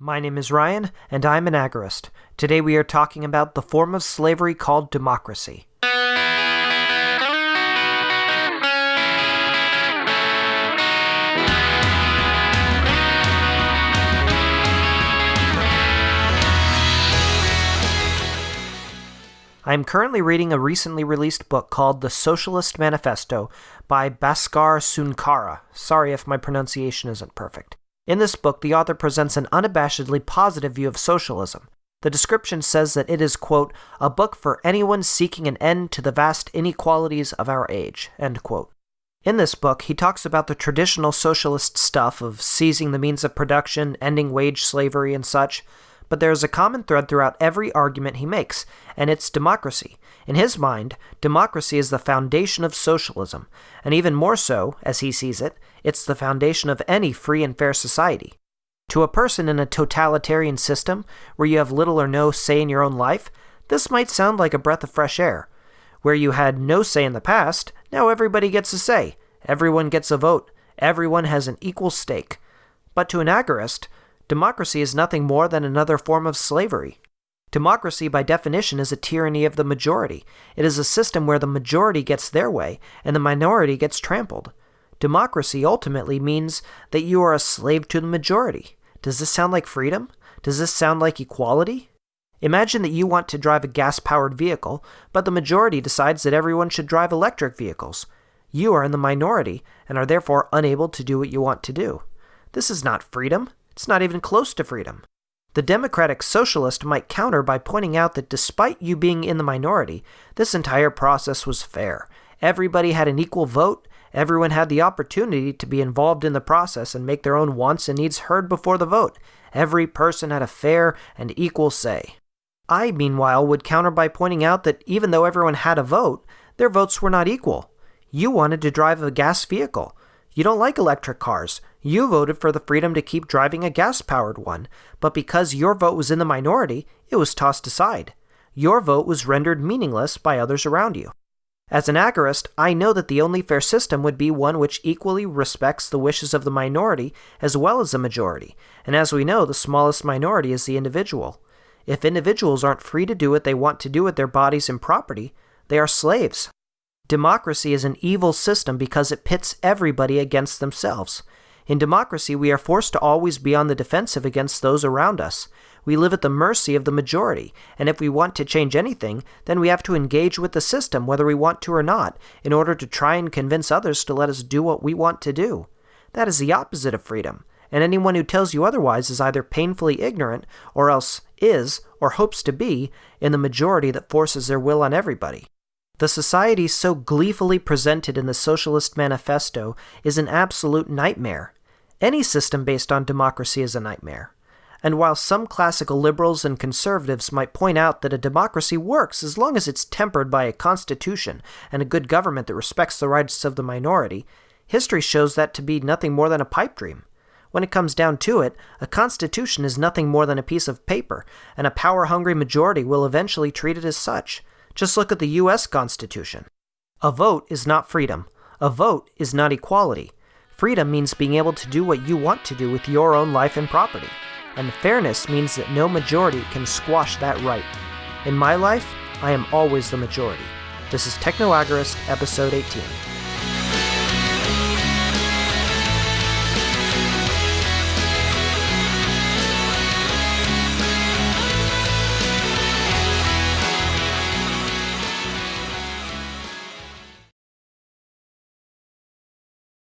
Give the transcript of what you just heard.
My name is Ryan, and I'm an agorist. Today we are talking about the form of slavery called democracy. I am currently reading a recently released book called The Socialist Manifesto by Bhaskar Sunkara. Sorry if my pronunciation isn't perfect. In this book, the author presents an unabashedly positive view of socialism. The description says that it is, quote, a book for anyone seeking an end to the vast inequalities of our age, end quote. In this book, he talks about the traditional socialist stuff of seizing the means of production, ending wage slavery, and such. But there is a common thread throughout every argument he makes, and it's democracy. In his mind, democracy is the foundation of socialism, and even more so, as he sees it, it's the foundation of any free and fair society. To a person in a totalitarian system, where you have little or no say in your own life, this might sound like a breath of fresh air. Where you had no say in the past, now everybody gets a say. Everyone gets a vote. Everyone has an equal stake. But to an agorist, democracy is nothing more than another form of slavery. Democracy, by definition, is a tyranny of the majority. It is a system where the majority gets their way and the minority gets trampled. Democracy ultimately means that you are a slave to the majority. Does this sound like freedom? Does this sound like equality? Imagine that you want to drive a gas-powered vehicle, but the majority decides that everyone should drive electric vehicles. You are in the minority and are therefore unable to do what you want to do. This is not freedom. It's not even close to freedom. The democratic socialist might counter by pointing out that despite you being in the minority, this entire process was fair. Everybody had an equal vote. Everyone had the opportunity to be involved in the process and make their own wants and needs heard before the vote. Every person had a fair and equal say. I, meanwhile, would counter by pointing out that even though everyone had a vote, their votes were not equal. You wanted to drive a gas vehicle. You don't like electric cars. You voted for the freedom to keep driving a gas-powered one, but because your vote was in the minority, it was tossed aside. Your vote was rendered meaningless by others around you. As an agorist, I know that the only fair system would be one which equally respects the wishes of the minority as well as the majority, and as we know, the smallest minority is the individual. If individuals aren't free to do what they want to do with their bodies and property, they are slaves. Democracy is an evil system because it pits everybody against themselves. In democracy, we are forced to always be on the defensive against those around us. We live at the mercy of the majority, and if we want to change anything, then we have to engage with the system whether we want to or not, in order to try and convince others to let us do what we want to do. That is the opposite of freedom, and anyone who tells you otherwise is either painfully ignorant, or else is, or hopes to be, in the majority that forces their will on everybody. The society so gleefully presented in the Socialist Manifesto is an absolute nightmare. Any system based on democracy is a nightmare. And while some classical liberals and conservatives might point out that a democracy works as long as it's tempered by a constitution and a good government that respects the rights of the minority, history shows that to be nothing more than a pipe dream. When it comes down to it, a constitution is nothing more than a piece of paper, and a power-hungry majority will eventually treat it as such. Just look at the U.S. Constitution. A vote is not freedom. A vote is not equality. Freedom means being able to do what you want to do with your own life and property. And fairness means that no majority can squash that right. In my life, I am always the majority. This is Techno-Agorist, Episode 18.